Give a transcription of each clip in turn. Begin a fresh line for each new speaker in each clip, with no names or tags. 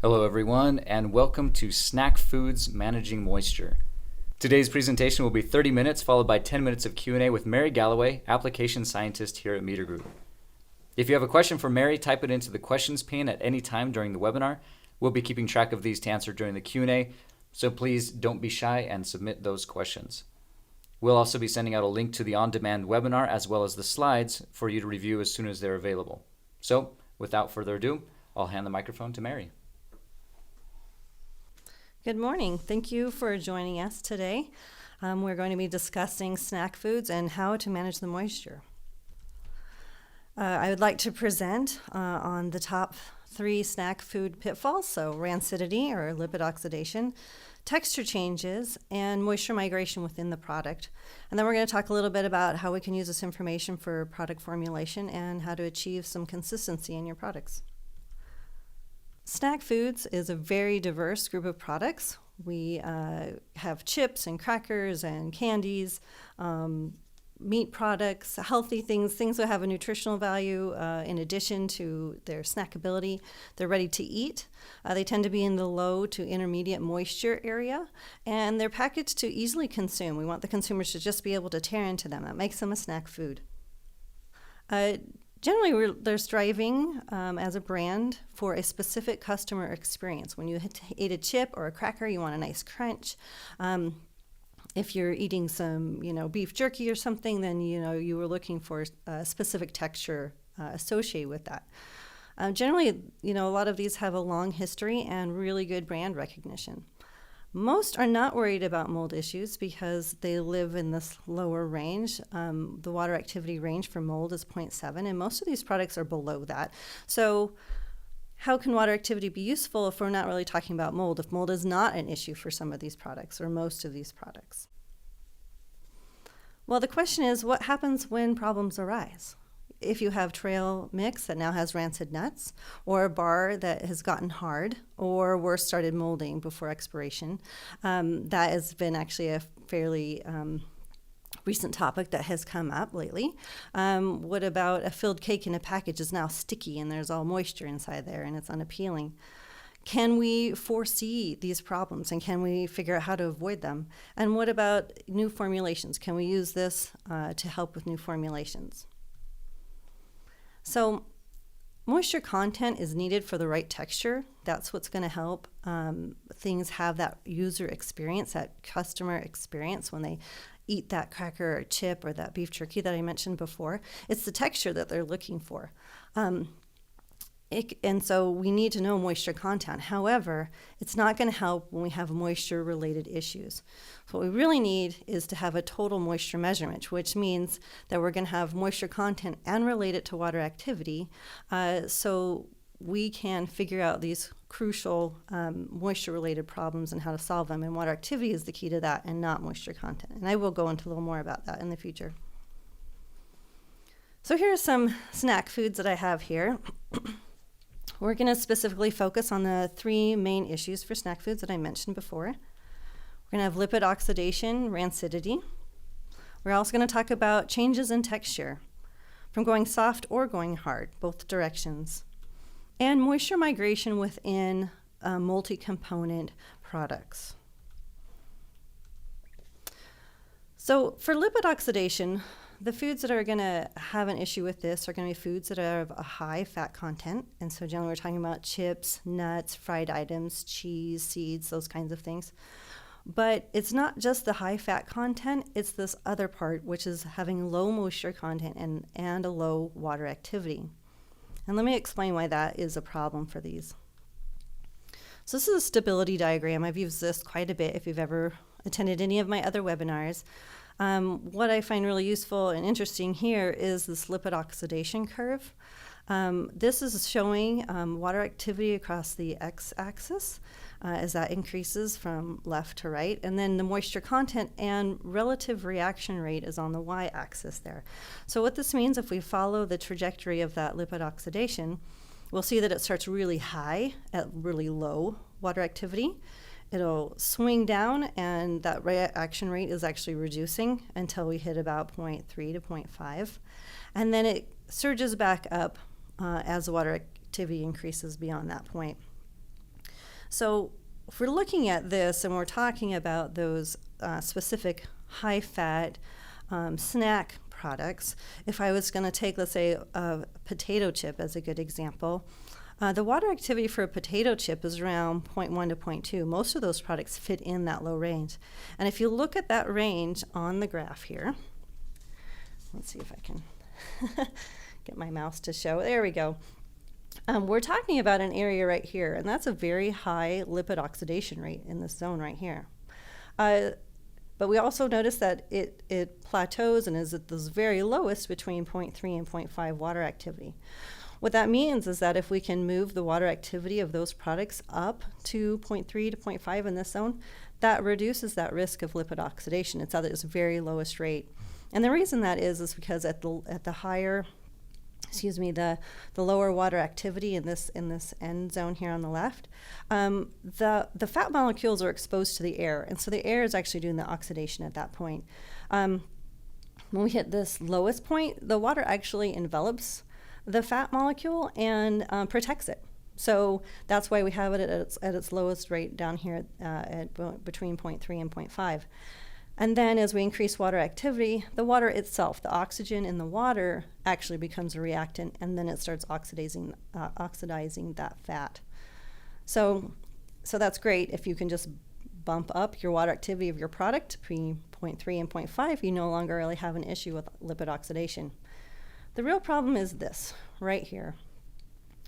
Hello everyone, and welcome to Snack Foods Managing Moisture. Today's presentation will be 30 minutes, followed by 10 minutes of Q&A with Mary Galloway, application scientist here at Meter Group. If you have a question for Mary, type it into the questions pane at any time during the webinar. We'll be keeping track of these to answer during the Q&A, so please don't be shy and submit those questions. We'll also be sending out a link to the on-demand webinar as well as the slides for you to review as soon as they're available. So, without further ado, I'll hand the microphone to Mary.
Good morning. Thank you for joining us today. We're going to be discussing snack foods and how to manage the moisture. I would like to present on the top 3 snack food pitfalls, so rancidity or lipid oxidation, texture changes, and moisture migration within the product. And then we're going to talk a little bit about how we can use this information for product formulation and how to achieve some consistency in your products. Snack foods is a very diverse group of products. We have chips and crackers and candies, meat products, healthy things that have a nutritional value in addition to their snackability. They're ready to eat. They tend to be in the low to intermediate moisture area, and they're packaged to easily consume. We want the consumers to just be able to tear into them. That makes them a snack food. Generally, they're striving as a brand for a specific customer experience. When you eat a chip or a cracker, you want a nice crunch. If you're eating some, beef jerky or something, then you were looking for a specific texture associated with that. Generally, a lot of these have a long history and really good brand recognition. Most are not worried about mold issues because they live in this lower range. The water activity range for mold is 0.7, and most of these products are below that. So how can water activity be useful if we're not really talking about mold, if mold is not an issue for some of these products or most of these products? Well, the question is, what happens when problems arise? If you have trail mix that now has rancid nuts, or a bar that has gotten hard, or worse, started molding before expiration, that has been actually a fairly recent topic that has come up lately. What about a filled cake in a package is now sticky and there's all moisture inside there and it's unappealing? Can we foresee these problems and can we figure out how to avoid them? And what about new formulations? Can we use this to help with new formulations? So moisture content is needed for the right texture. That's what's going to help things have that user experience, that customer experience when they eat that cracker or chip or that beef jerky that I mentioned before. It's the texture that they're looking for. And so we need to know moisture content. However, it's not going to help when we have moisture-related issues. So what we really need is to have a total moisture measurement, which means that we're going to have moisture content and relate it to water activity, so we can figure out these crucial moisture-related problems and how to solve them. And water activity is the key to that and not moisture content. And I will go into a little more about that in the future. So here are some snack foods that I have here. We're going to specifically focus on the 3 main issues for snack foods that I mentioned before. We're going to have lipid oxidation, rancidity. We're also going to talk about changes in texture, from going soft or going hard, both directions, and moisture migration within multi-component products. So for lipid oxidation, the foods that are going to have an issue with this are going to be foods that have a high fat content. And so generally we're talking about chips, nuts, fried items, cheese, seeds, those kinds of things. But it's not just the high fat content, it's this other part, which is having low moisture content and a low water activity. And let me explain why that is a problem for these. So this is a stability diagram. I've used this quite a bit if you've ever attended any of my other webinars. What I find really useful and interesting here is this lipid oxidation curve. This is showing water activity across the x-axis as that increases from left to right, and then the moisture content and relative reaction rate is on the y-axis there. So what this means, if we follow the trajectory of that lipid oxidation, we'll see that it starts really high at really low water activity. It'll swing down, and that reaction rate is actually reducing until we hit about 0.3 to 0.5. And then it surges back up as the water activity increases beyond that point. So if we're looking at this and we're talking about those specific high-fat snack products, if I was going to take, let's say, a potato chip as a good example, the water activity for a potato chip is around 0.1 to 0.2. Most of those products fit in that low range. And if you look at that range on the graph here, let's see if I can get my mouse to show. There we go. We're talking about an area right here, and that's a very high lipid oxidation rate in this zone right here. But we also notice that it plateaus and is at those very lowest between 0.3 and 0.5 water activity. What that means is that if we can move the water activity of those products up to 0.3 to 0.5 in this zone, that reduces that risk of lipid oxidation. It's at its very lowest rate. And the reason that is because at the higher, the lower water activity in this end zone here on the left, the fat molecules are exposed to the air, and so the air is actually doing the oxidation at that point. When we hit this lowest point, the water actually envelops the fat molecule and protects it. So that's why we have it at its lowest rate down here at between 0.3 and 0.5. And then as we increase water activity, the water itself, the oxygen in the water, actually becomes a reactant, and then it starts oxidizing that fat. So that's great. If you can just bump up your water activity of your product between 0.3 and 0.5, you no longer really have an issue with lipid oxidation. The real problem is this right here.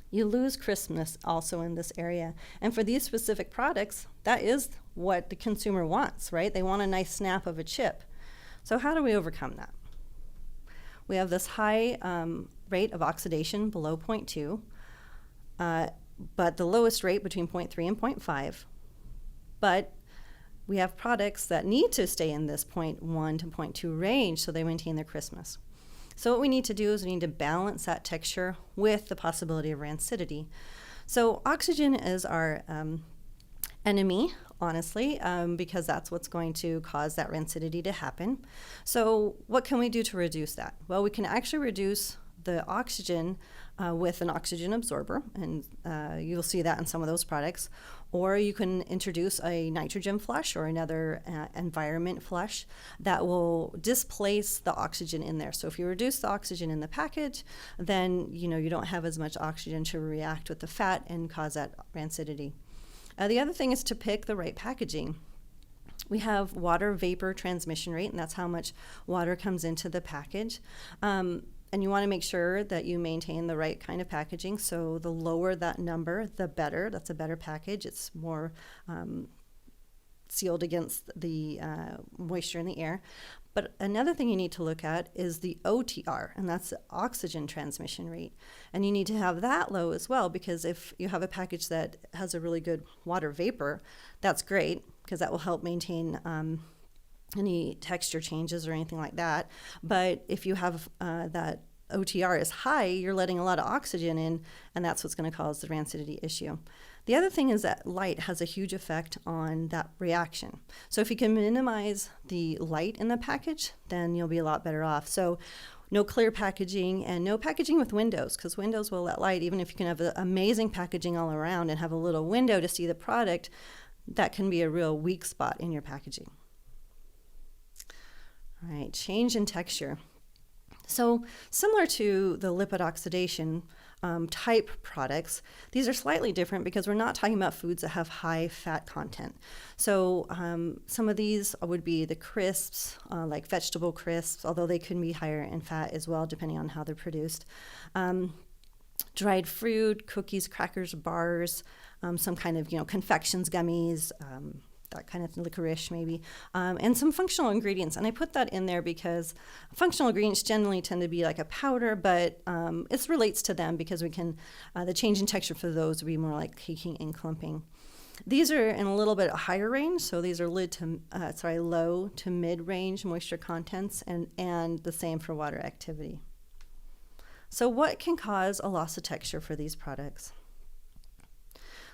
You lose crispness also in this area. And for these specific products, that is what the consumer wants, right? They want a nice snap of a chip. So how do we overcome that? We have this high rate of oxidation below 0.2, but the lowest rate between 0.3 and 0.5. But we have products that need to stay in this 0.1 to 0.2 range so they maintain their crispness. So what we need to do is we need to balance that texture with the possibility of rancidity. So oxygen is our enemy, honestly, because that's what's going to cause that rancidity to happen. So what can we do to reduce that? Well, we can actually reduce the oxygen with an oxygen absorber, and you'll see that in some of those products. Or you can introduce a nitrogen flush or another environment flush that will displace the oxygen in there. So if you reduce the oxygen in the package, then you don't have as much oxygen to react with the fat and cause that rancidity. The other thing is to pick the right packaging. We have water vapor transmission rate, and that's how much water comes into the package. And you want to make sure that you maintain the right kind of packaging. So the lower that number, the better. That's a better package. It's more sealed against the moisture in the air. But another thing you need to look at is the OTR, and that's the oxygen transmission rate. And you need to have that low as well, because if you have a package that has a really good water vapor, that's great, because that will help maintain any texture changes or anything like that. But if you have that OTR is high, you're letting a lot of oxygen in, and that's what's going to cause the rancidity issue. The other thing is that light has a huge effect on that reaction. So if you can minimize the light in the package, then you'll be a lot better off. So no clear packaging and no packaging with windows, because windows will let light. Even if you can have amazing packaging all around and have a little window to see the product, that can be a real weak spot in your packaging. All right, change in texture. So similar to the lipid oxidation type products, these are slightly different because we're not talking about foods that have high fat content. So some of these would be the crisps, like vegetable crisps, although they can be higher in fat as well, depending on how they're produced. Dried fruit, cookies, crackers, bars, some kind of confections, gummies, that kind of licorice maybe, and some functional ingredients. And I put that in there because functional ingredients generally tend to be like a powder, but it relates to them because we can, the change in texture for those would be more like caking and clumping. These are in a little bit higher range, so these are low to mid-range moisture contents, and the same for water activity. So what can cause a loss of texture for these products?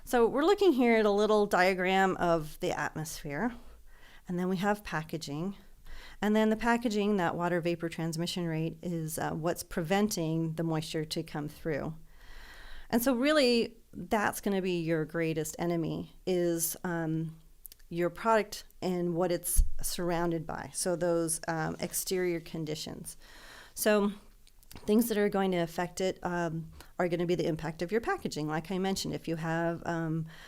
So we're looking here at a little diagram of the atmosphere, and then we have packaging. And then the packaging, that water vapor transmission rate, is what's preventing the moisture to come through. And so really, that's going to be your greatest enemy, is your product and what it's surrounded by. So those exterior conditions. So things that are going to affect it are going to be the impact of your packaging. Like I mentioned, if you have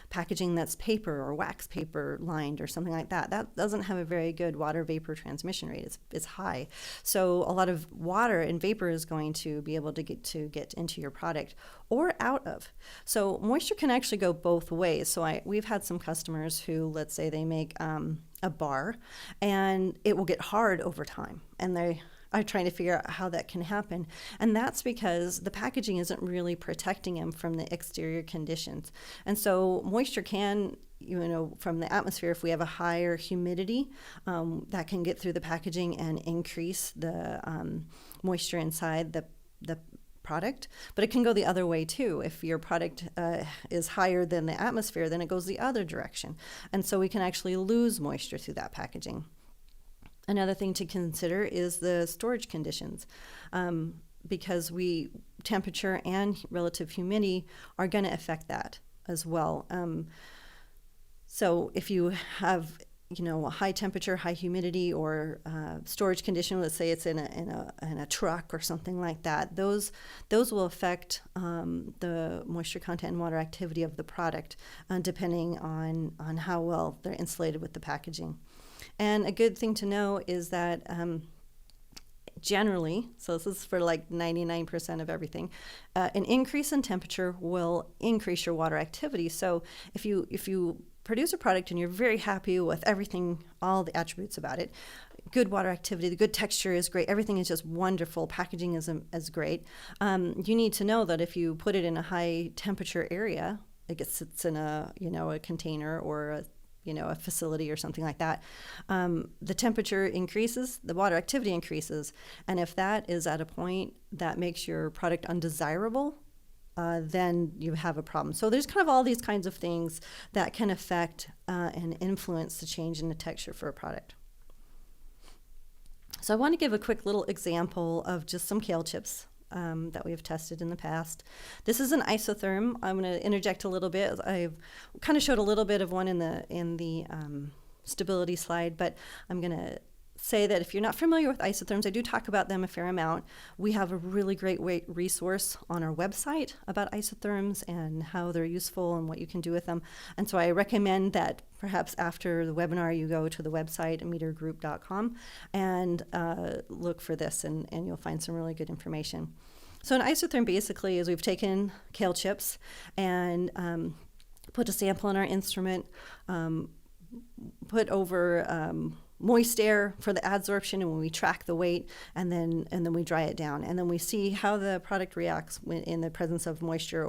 packaging that's paper or wax paper lined or something like that, that doesn't have a very good water vapor transmission rate. It's high. So a lot of water and vapor is going to be able to get into your product or out of. So moisture can actually go both ways. So we've had some customers who, let's say they make a bar, and it will get hard over time, and they are trying to figure out how that can happen. And that's because the packaging isn't really protecting them from the exterior conditions. And so moisture can, from the atmosphere, if we have a higher humidity, that can get through the packaging and increase the moisture inside the product. But it can go the other way too. If your product is higher than the atmosphere, then it goes the other direction. And so we can actually lose moisture through that packaging. Another thing to consider is the storage conditions, because temperature and relative humidity are going to affect that as well. So if you have a high temperature, high humidity, or storage condition, let's say it's in a truck or something like that, those will affect the moisture content and water activity of the product, depending on how well they're insulated with the packaging. And a good thing to know is that generally, so this is for like 99% of everything, an increase in temperature will increase your water activity. So if you produce a product and you're very happy with everything, all the attributes about it, good water activity, the good texture is great, everything is just wonderful, packaging is great, you need to know that if you put it in a high temperature area, like it sits in a container or a facility or something like that, the temperature increases, the water activity increases, and if that is at a point that makes your product undesirable, then you have a problem. So there's kind of all these kinds of things that can affect and influence the change in the texture for a product. So I want to give a quick little example of just some kale chips that we have tested in the past. This is an isotherm. I'm going to interject a little bit. I've kind of showed a little bit of one in the stability slide, but I'm going to say that if you're not familiar with isotherms, I do talk about them a fair amount. We have a really great resource on our website about isotherms and how they're useful and what you can do with them. And so I recommend that perhaps after the webinar you go to the website, metergroup.com, and look for this, and you'll find some really good information. So an isotherm basically is we've taken kale chips and put a sample in our instrument, put over moist air for the adsorption, and when we track the weight, and then we dry it down, and then we see how the product reacts in the presence of moisture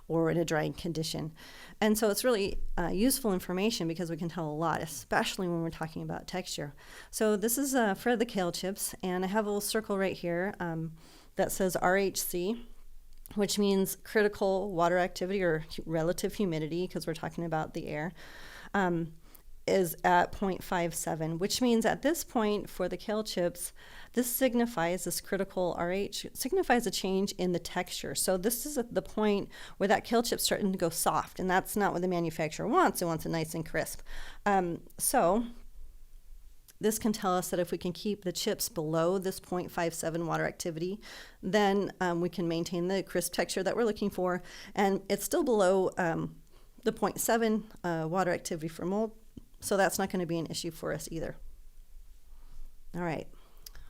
or in a drying condition. And so it's really useful information because we can tell a lot, especially when we're talking about texture. So this is for the kale chips, and I have a little circle right here that says RHC, which means critical water activity or relative humidity, because we're talking about the air. Is at 0.57, which means at this point for the kale chips, this critical RH signifies a change in the texture. So this is at the point where that kale chip's starting to go soft, and that's not what the manufacturer wants. It wants it nice and crisp. So this can tell us that if we can keep the chips below this 0.57 water activity, then we can maintain the crisp texture that we're looking for, and it's still below the 0.7 water activity for mold. So that's not going to be an issue for us either. All right,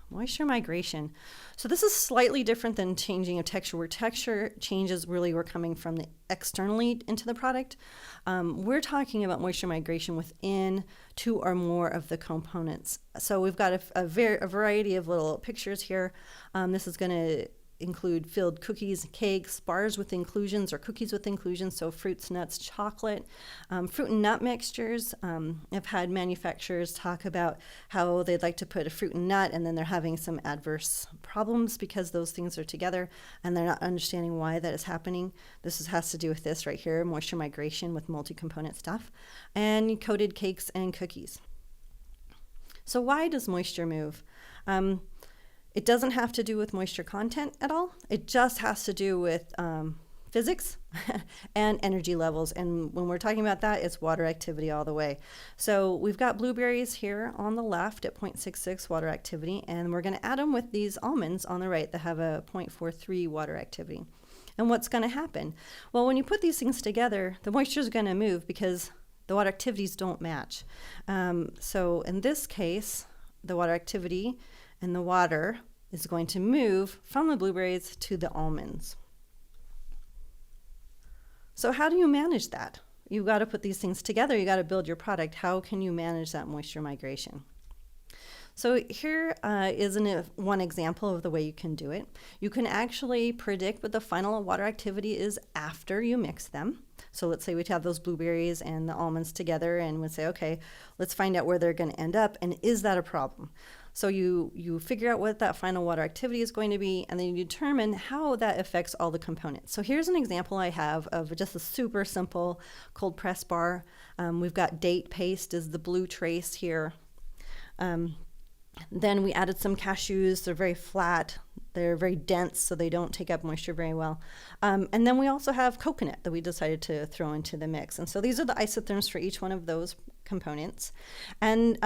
moisture migration. So this is slightly different than changing of texture, where texture changes really were coming from the externally into the product. We're talking about moisture migration within two or more of the components. So we've got a variety of little pictures here. This is going to include filled cookies, cakes, bars with inclusions or cookies with inclusions, so fruits, nuts, chocolate, fruit and nut mixtures. I've had manufacturers talk about how they'd like to put a fruit and nut, and then they're having some adverse problems because those things are together and they're not understanding why that is happening. This has to do with this right here, moisture migration with multi-component stuff, and coated cakes and cookies. So why does moisture move? It doesn't have to do with moisture content at all. It just has to do with physics and energy levels. And when we're talking about that, it's water activity all the way. So we've got blueberries here on the left at 0.66 water activity, and we're going to add them with these almonds on the right that have a 0.43 water activity. And what's going to happen? Well, when you put these things together, the moisture is going to move because the water activities don't match. So in this case, the water activity and the water is going to move from the blueberries to the almonds. So how do you manage that? You've got to put these things together. You got to build your product. How can you manage that moisture migration? So here is one example of the way you can do it. You can actually predict what the final water activity is after you mix them. So let's say we have those blueberries and the almonds together, and we say, okay, let's find out where they're going to end up, and is that a problem? So you figure out what that final water activity is going to be, and then you determine how that affects all the components. So here's an example I have of just a super simple cold press bar. We've got date paste is the blue trace here. Then we added some cashews. They're very flat. They're very dense, so they don't take up moisture very well. And then we also have coconut that we decided to throw into the mix. And so these are the isotherms for each one of those components. And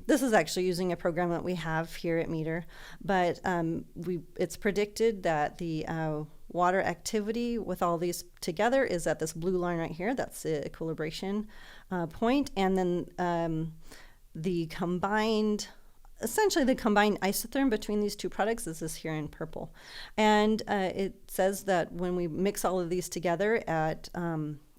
this is actually using a program that we have here at Meter, but it's predicted that the water activity with all these together is at this blue line right here. That's the equilibration point. And then essentially the combined isotherm between these two products is this here in purple. And it says that when we mix all of these together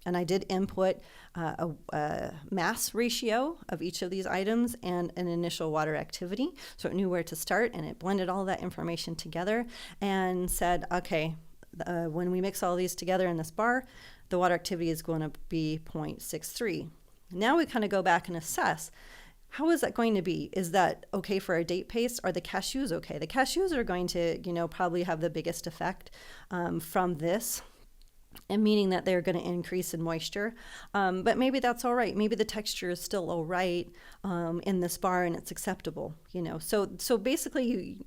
and I did input a mass ratio of each of these items and an initial water activity. So it knew where to start, and it blended all that information together and said, okay, when we mix all these together in this bar, the water activity is going to be 0.63. Now we kind of go back and assess, how is that going to be? Is that okay for our date paste? Are the cashews okay? The cashews are going to, probably have the biggest effect from this, and meaning that they're going to increase in moisture. But maybe that's all right. Maybe the texture is still all right in this bar and it's acceptable, So basically,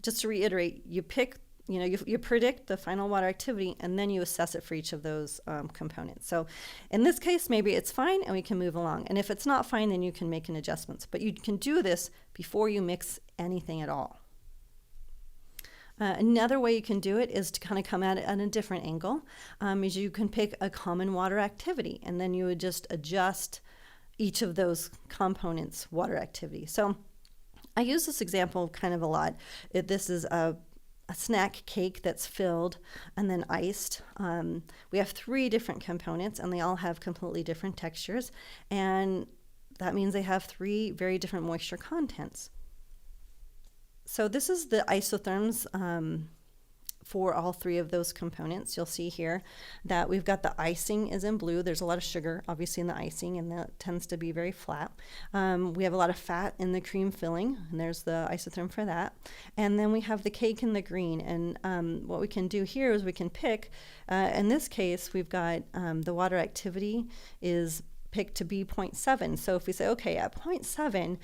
just to reiterate, you pick, you predict the final water activity, and then you assess it for each of those components. So in this case, maybe it's fine and we can move along. And if it's not fine, then you can make an adjustment. But you can do this before you mix anything at all. Another way you can do it is to kind of come at it at a different angle, is you can pick a common water activity, and then you would just adjust each of those components' water activity. So I use this example kind of a lot. This is a snack cake that's filled and then iced. We have 3 different components, and they all have completely different textures, and that means they have 3 very different moisture contents. So this is the isotherms for all 3 of those components. You'll see here that we've got the icing is in blue. There's a lot of sugar, obviously, in the icing, and that tends to be very flat. We have a lot of fat in the cream filling, and there's the isotherm for that. And then we have the cake in the green. And what we can do here is we can pick, in this case, we've got the water activity is picked to be 0.7. So if we say, okay, at 0.7,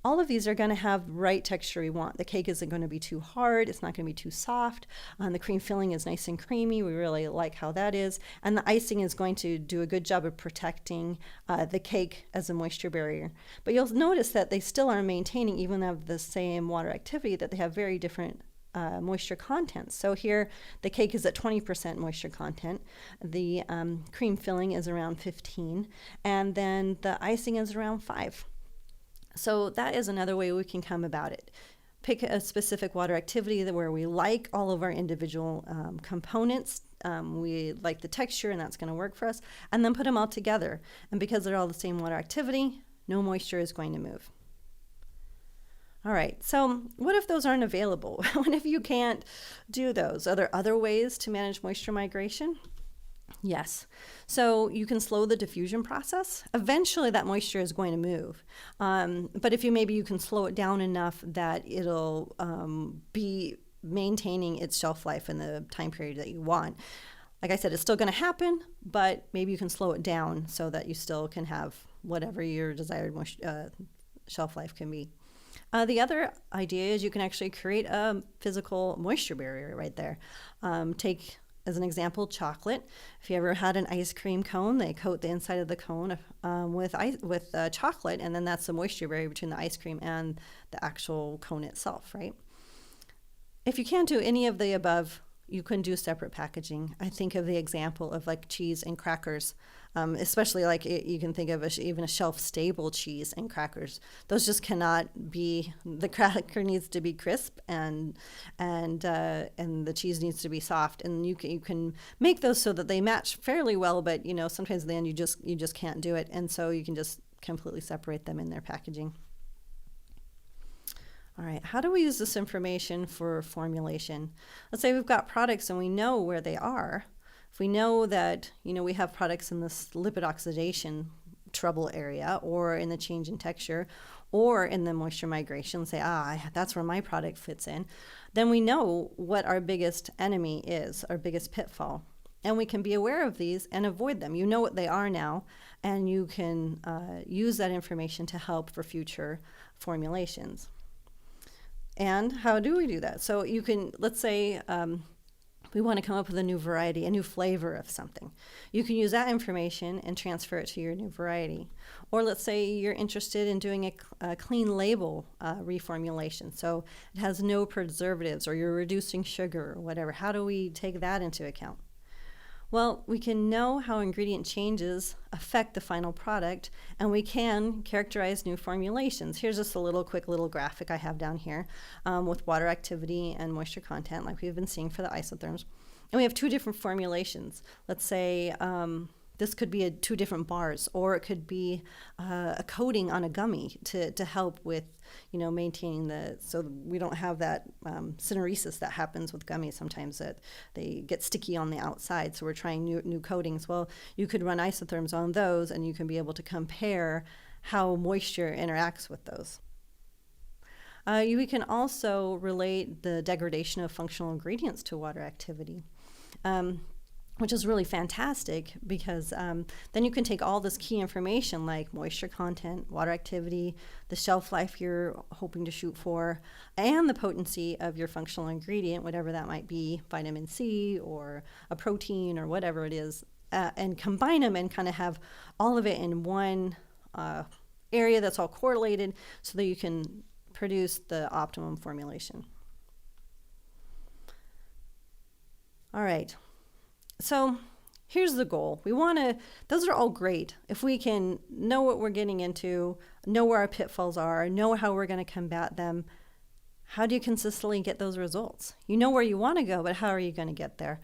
all of these are going to have the right texture we want. The cake isn't going to be too hard. It's not going to be too soft. The cream filling is nice and creamy. We really like how that is. And the icing is going to do a good job of protecting the cake as a moisture barrier. But you'll notice that they still are maintaining, even though they have the same water activity, that they have very different moisture content. So here the cake is at 20% moisture content, the cream filling is around 15, and then the icing is around 5. So that is another way we can come about it. Pick a specific water activity where we like all of our individual components. We like the texture, and that's going to work for us, and then put them all together. And because they're all the same water activity, no moisture is going to move. All right, so what if those aren't available? What if you can't do those? Are there other ways to manage moisture migration? Yes. So you can slow the diffusion process. Eventually that moisture is going to move. But if you can slow it down enough that it'll be maintaining its shelf life in the time period that you want. Like I said, it's still going to happen, but maybe you can slow it down so that you still can have whatever your desired shelf life can be. The other idea is you can actually create a physical moisture barrier right there. Take as an example, chocolate. If you ever had an ice cream cone, they coat the inside of the cone with chocolate, and then that's the moisture barrier between the ice cream and the actual cone itself, right? If you can't do any of the above, you can do separate packaging. I think of the example of like cheese and crackers, especially like you can think of even a shelf-stable cheese and crackers. Those just cannot be. The cracker needs to be crisp, and the cheese needs to be soft. And you can make those so that they match fairly well, but sometimes in the end you just can't do it, and so you can just completely separate them in their packaging. All right, how do we use this information for formulation? Let's say we've got products and we know where they are. If we know that, we have products in this lipid oxidation trouble area, or in the change in texture, or in the moisture migration, say, that's where my product fits in, then we know what our biggest enemy is, our biggest pitfall. And we can be aware of these and avoid them. You know what they are now, and you can use that information to help for future formulations. And how do we do that? So you can, let's say we want to come up with a new variety, a new flavor of something. You can use that information and transfer it to your new variety. Or let's say you're interested in doing a clean label reformulation. So it has no preservatives, or you're reducing sugar or whatever. How do we take that into account? Well, we can know how ingredient changes affect the final product, and we can characterize new formulations. Here's just a quick little graphic I have down here with water activity and moisture content, like we've been seeing for the isotherms. And we have two different formulations. Let's say this could be two different bars, or it could be a coating on a gummy to help with, maintaining so we don't have that syneresis that happens with gummies sometimes, that they get sticky on the outside. So we're trying new coatings. Well, you could run isotherms on those, and you can be able to compare how moisture interacts with those. We can also relate the degradation of functional ingredients to water activity. Which is really fantastic, because then you can take all this key information like moisture content, water activity, the shelf life you're hoping to shoot for, and the potency of your functional ingredient, whatever that might be, vitamin C or a protein or whatever it is, and combine them and kind of have all of it in one area that's all correlated, so that you can produce the optimum formulation. All right. So here's the goal. Those are all great. If we can know what we're getting into, know where our pitfalls are, know how we're going to combat them, how do you consistently get those results? You know where you want to go, but how are you going to get there?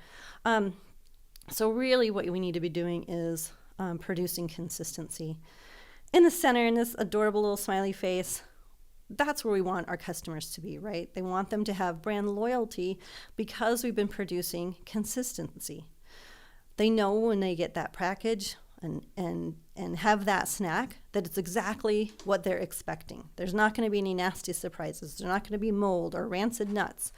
So really what we need to be doing is producing consistency. In the center, in this adorable little smiley face, that's where we want our customers to be, right? They want them to have brand loyalty because we've been producing consistency. They know when they get that package and have that snack that it's exactly what they're expecting. There's not going to be any nasty surprises. There's not going to be mold or rancid nuts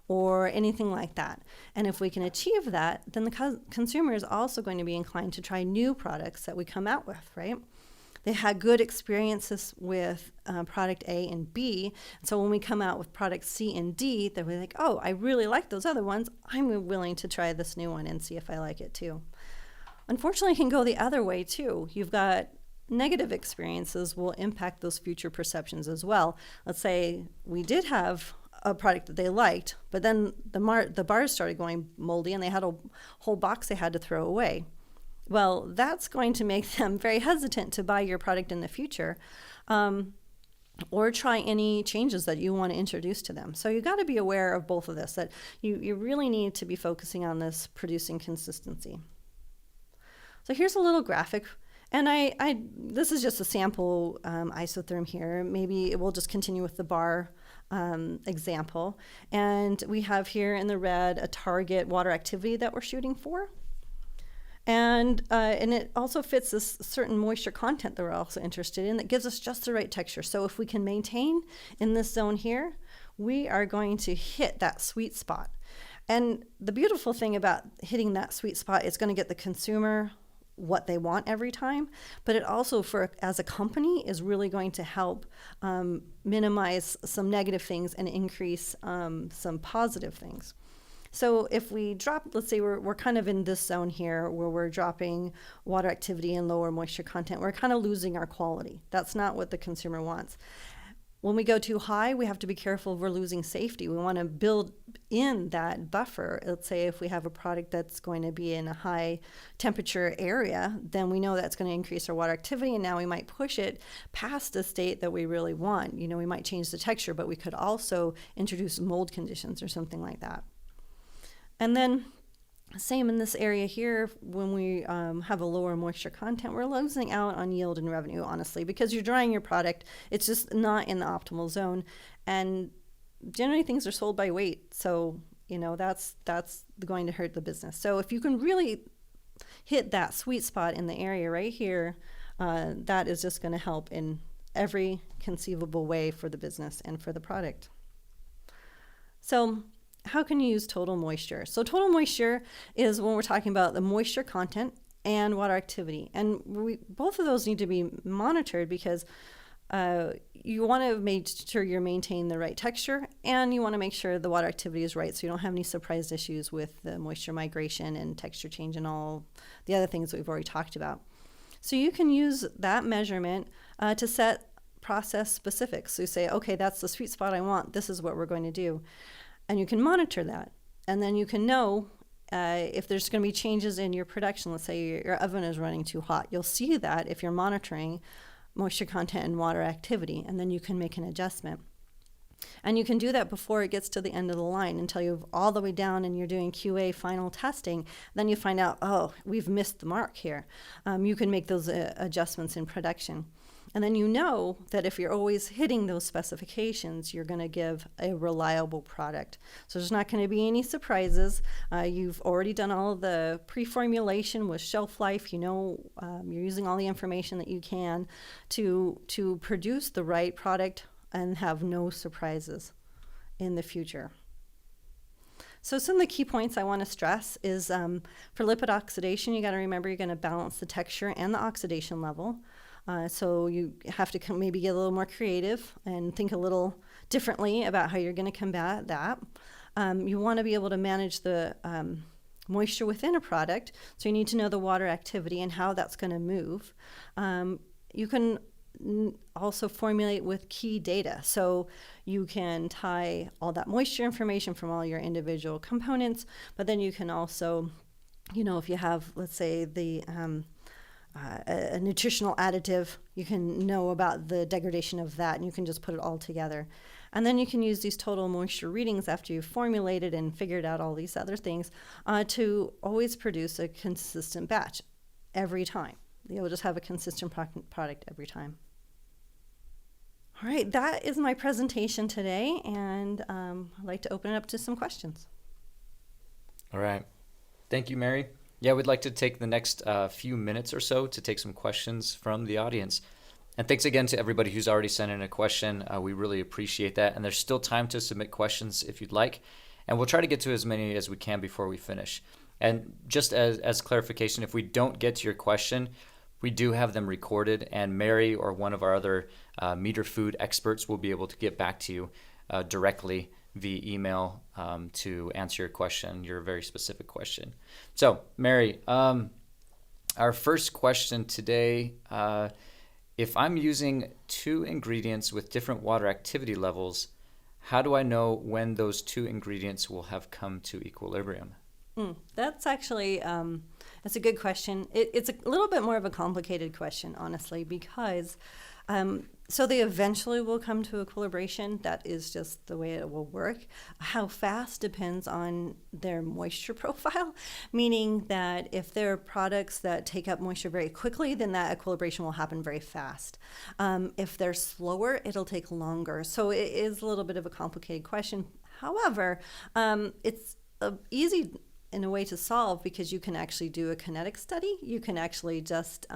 or anything like that. And if we can achieve that, then the consumer is also going to be inclined to try new products that we come out with, right? They had good experiences with product A and B. So when we come out with product C and D, they'll be like, oh, I really like those other ones. I'm willing to try this new one and see if I like it too. Unfortunately, it can go the other way too. You've got negative experiences will impact those future perceptions as well. Let's say we did have a product that they liked, but then the bars started going moldy and they had a whole box they had to throw away. Well, that's going to make them very hesitant to buy your product in the future, or try any changes that you want to introduce to them. So you've got to be aware of both of this, that you really need to be focusing on this producing consistency. So here's a little graphic, and this is just a sample isotherm here. Maybe we'll just continue with the bar example. And we have here in the red a target water activity that we're shooting for. And it also fits this certain moisture content that we're also interested in that gives us just the right texture. So if we can maintain in this zone here, we are going to hit that sweet spot. And the beautiful thing about hitting that sweet spot is going to get the consumer what they want every time, but it also, as a company, is really going to help minimize some negative things and increase some positive things. So if we drop, let's say we're kind of in this zone here where we're dropping water activity and lower moisture content, we're kind of losing our quality. That's not what the consumer wants. When we go too high, we have to be careful we're losing safety. We want to build in that buffer. Let's say if we have a product that's going to be in a high temperature area, then we know that's going to increase our water activity, and now we might push it past the state that we really want. We might change the texture, but we could also introduce mold conditions or something like that. And then same in this area here, when we have a lower moisture content, we're losing out on yield and revenue, honestly, because you're drying your product. It's just not in the optimal zone. And generally things are sold by weight. So, that's going to hurt the business. So if you can really hit that sweet spot in the area right here, that is just going to help in every conceivable way for the business and for the product. So how can you use total moisture? So total moisture is when we're talking about the moisture content and water activity. And both of those need to be monitored because you want to make sure you're maintaining the right texture, and you want to make sure the water activity is right so you don't have any surprise issues with the moisture migration and texture change and all the other things that we've already talked about. So you can use that measurement to set process specifics. So you say, okay, that's the sweet spot I want. This is what we're going to do. And you can monitor that. And then you can know if there's going to be changes in your production. Let's say your oven is running too hot. You'll see that if you're monitoring moisture content and water activity, and then you can make an adjustment. And you can do that before it gets to the end of the line until you're all the way down and you're doing QA final testing. Then you find out, oh, we've missed the mark here. You can make those adjustments in production. And then you know that if you're always hitting those specifications, you're going to give a reliable product. So there's not going to be any surprises. You've already done all of the pre-formulation with shelf life. You're using all the information that you can to produce the right product and have no surprises in the future. So some of the key points I want to stress is for lipid oxidation, you got to remember you're going to balance the texture and the oxidation level. So you have to maybe get a little more creative and think a little differently about how you're going to combat that. You want to be able to manage the moisture within a product, so you need to know the water activity and how that's going to move. You can also formulate with key data, so you can tie all that moisture information from all your individual components, but then you can also, if you have, let's say, a nutritional additive, you can know about the degradation of that, and you can just put it all together. And then you can use these total moisture readings after you've formulated and figured out all these other things to always produce a consistent batch every time. You'll just have a consistent product every time. All right, that is my presentation today, and I'd like to open it up to some questions.
All right. Thank you, Mary. Yeah, we'd like to take the next few minutes or so to take some questions from the audience. And thanks again to everybody who's already sent in a question. We really appreciate that. And there's still time to submit questions if you'd like. And we'll try to get to as many as we can before we finish. And just as clarification, if we don't get to your question, we do have them recorded, and Mary or one of our other meter food experts will be able to get back to you directly via email to answer your question, your very specific question. So, Mary, our first question today, if I'm using two ingredients with different water activity levels, how do I know when those two ingredients will have come to equilibrium?
That's actually, that's a good question. It's a little bit more of a complicated question, honestly, because so they eventually will come to equilibration. That is just the way it will work. How fast depends on their moisture profile, meaning that if they're products that take up moisture very quickly, then that equilibration will happen very fast. If they're slower, it'll take longer. So it is a little bit of a complicated question. However, it's easy in a way to solve because you can actually do a kinetic study. You can actually just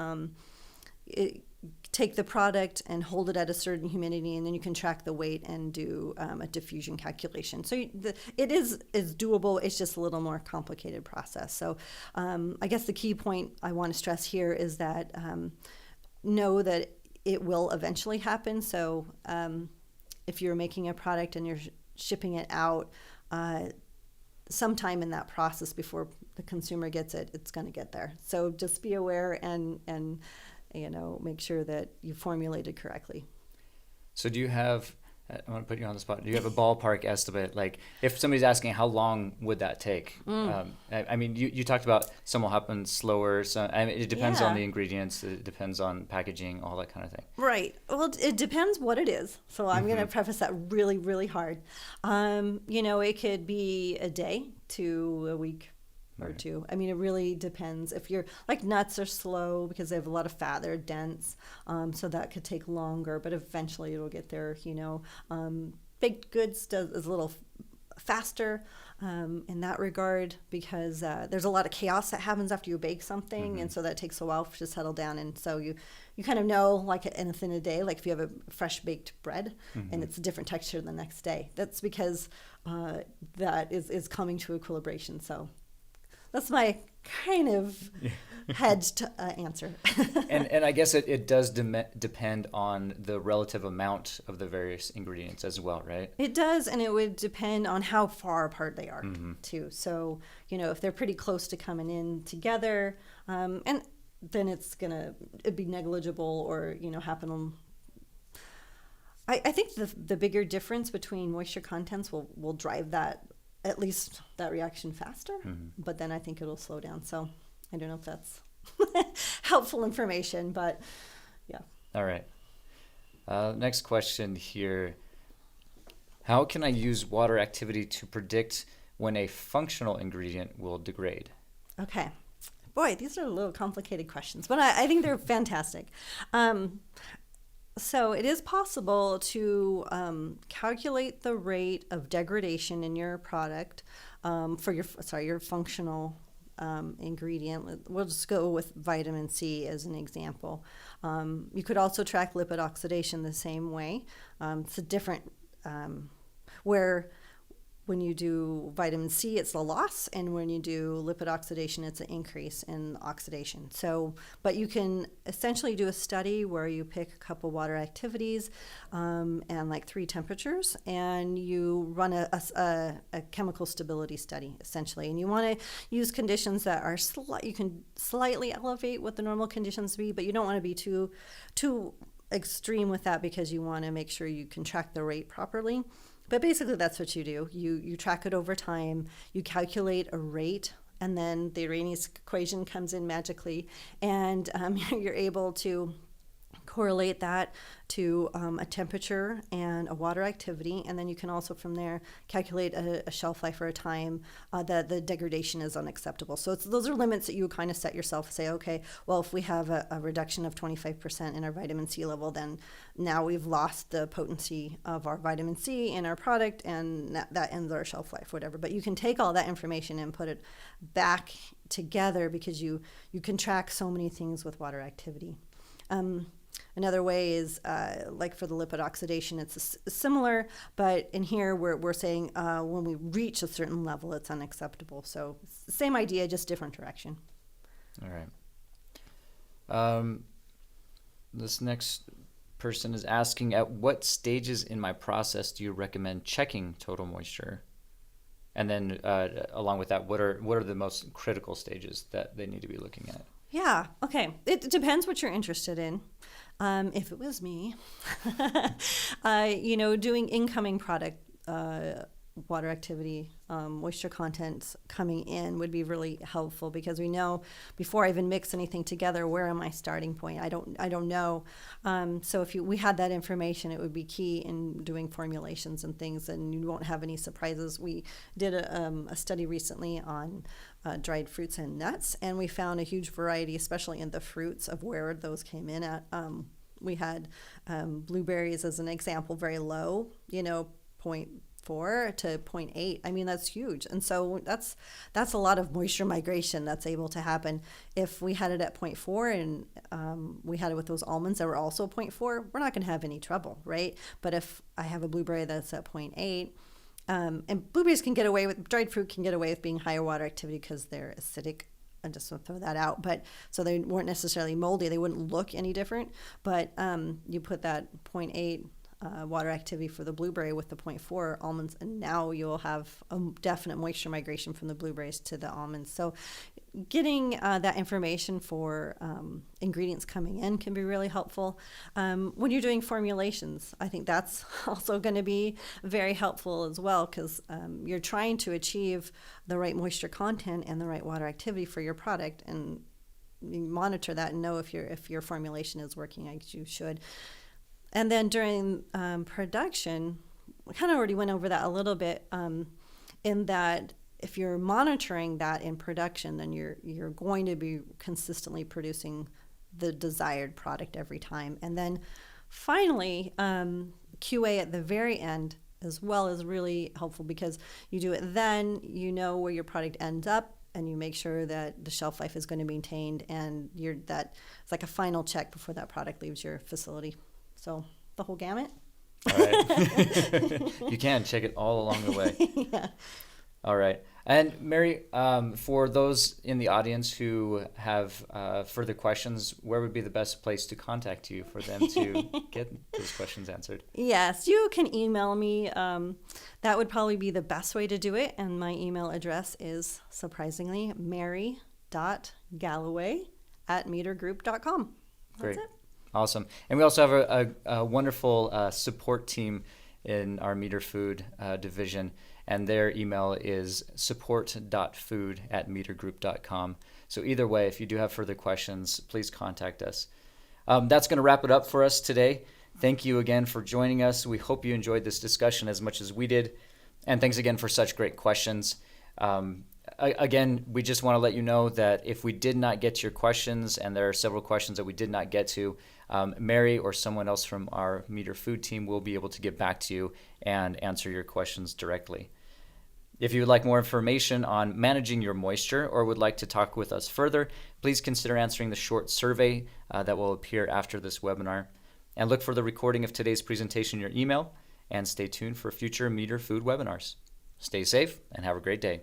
take the product and hold it at a certain humidity, and then you can track the weight and do a diffusion calculation. So it is doable. It's just a little more complicated process. So I guess the key point I want to stress here is that know that it will eventually happen. So if you're making a product and you're shipping it out, sometime in that process before the consumer gets it, it's going to get there. So just be aware and make sure that you formulate it correctly.
So do you have, I want to put you on the spot, do you have a ballpark estimate? Like if somebody's asking how long would that take? I mean, you talked about some will happen slower. So I mean, it depends on the ingredients. It depends on packaging, all that kind of thing.
Right. Well, it depends what it is. So I'm going to preface that really, really hard. It could be a day to a week or two. I mean, it really depends. If you're like nuts are slow because they have a lot of fat, they're dense, so that could take longer, but eventually it'll get there. Baked goods is a little faster in that regard because there's a lot of chaos that happens after you bake something, and so that takes a while to settle down. And so you kind of know, like within a day, like if you have a fresh baked bread and it's a different texture the next day, that's because that is coming to equilibration. So that's my kind of hedged answer.
and I guess it does depend on the relative amount of the various ingredients as well, right?
It does, and it would depend on how far apart they are, too. So, if they're pretty close to coming in together, and then it'd be negligible or, happen. I think the bigger difference between moisture contents will drive that, at least that reaction faster, but then I think it'll slow down. So I don't know if that's helpful information, but yeah.
All right. Next question here. How can I use water activity to predict when a functional ingredient will degrade?
Okay. Boy, these are a little complicated questions, but I think they're fantastic. So it is possible to calculate the rate of degradation in your product for your functional ingredient. We'll just go with vitamin C as an example. You could also track lipid oxidation the same way. It's a different where when you do vitamin C, it's a loss, and when you do lipid oxidation, it's an increase in oxidation. So, but you can essentially do a study where you pick a couple water activities and like 3 temperatures, and you run a chemical stability study, essentially. And you want to use conditions that are you can slightly elevate what the normal conditions be, but you don't want to be too extreme with that because you want to make sure you can track the rate properly. But basically, that's what you do. You track it over time, you calculate a rate, and then the Arrhenius equation comes in magically, and you're able to correlate that to a temperature and a water activity, and then you can also from there calculate a shelf life or a time that the degradation is unacceptable. So those are limits that you kind of set yourself. Say, okay, well, if we have a reduction of 25% in our vitamin C level, then now we've lost the potency of our vitamin C in our product, and that ends our shelf life, whatever. But you can take all that information and put it back together because you can track so many things with water activity. Another way is like for the lipid oxidation, it's similar, but in here we're saying when we reach a certain level, it's unacceptable. So same idea, just different direction.
All right. This next person is asking, at what stages in my process do you recommend checking total moisture? And then along with that, what are the most critical stages that they need to be looking at?
Yeah, okay. It depends what you're interested in. If it was me, doing incoming product water activity, moisture contents coming in would be really helpful because we know before I even mix anything together, where am I starting point? I don't know. So if we had that information, it would be key in doing formulations and things, and you won't have any surprises. We did a study recently on dried fruits and nuts, and we found a huge variety, especially in the fruits, of where those came in at. We had blueberries as an example, very low, 0.4 to 0.8. I mean, that's huge. And so that's a lot of moisture migration that's able to happen. If we had it at 0.4 and we had it with those almonds that were also 0.4, we're not going to have any trouble, right? But if I have a blueberry that's at 0.8, and blueberries dried fruit can get away with being higher water activity because they're acidic. I just want to throw that out. But so they weren't necessarily moldy. They wouldn't look any different. But you put that 0.8 water activity for the blueberry with the 0.4 almonds, and now you'll have a definite moisture migration from the blueberries to the almonds. So getting that information for ingredients coming in can be really helpful. When you're doing formulations, I think that's also going to be very helpful as well, because you're trying to achieve the right moisture content and the right water activity for your product, and you monitor that and know if your formulation is working as you should. And then during production, we kind of already went over that a little bit, in that if you're monitoring that in production, then you're going to be consistently producing the desired product every time. And then finally, QA at the very end as well is really helpful, because you do it then, you know where your product ends up, and you make sure that the shelf life is going to be maintained, and it's like a final check before that product leaves your facility. So the whole gamut.
All right. You can check it all along the way.
Yeah.
All right. And Mary, for those in the audience who have further questions, where would be the best place to contact you for them to get those questions answered? Yes,
you can email me. That would probably be the best way to do it. And my email address is, surprisingly, mary.galloway@metergroup.com.
Great.
That's it.
Awesome. And we also have a wonderful support team in our Meter Food division, and their email is support.food@metergroup.com. So either way, if you do have further questions, please contact us. That's going to wrap it up for us today. Thank you again for joining us. We hope you enjoyed this discussion as much as we did. And thanks again for such great questions. Again, we just want to let you know that if we did not get to your questions, and there are several questions that we did not get to, Mary or someone else from our Meter Food team will be able to get back to you and answer your questions directly. If you would like more information on managing your moisture or would like to talk with us further, please consider answering the short survey that will appear after this webinar. And look for the recording of today's presentation in your email, and stay tuned for future Meter Food webinars. Stay safe and have a great day.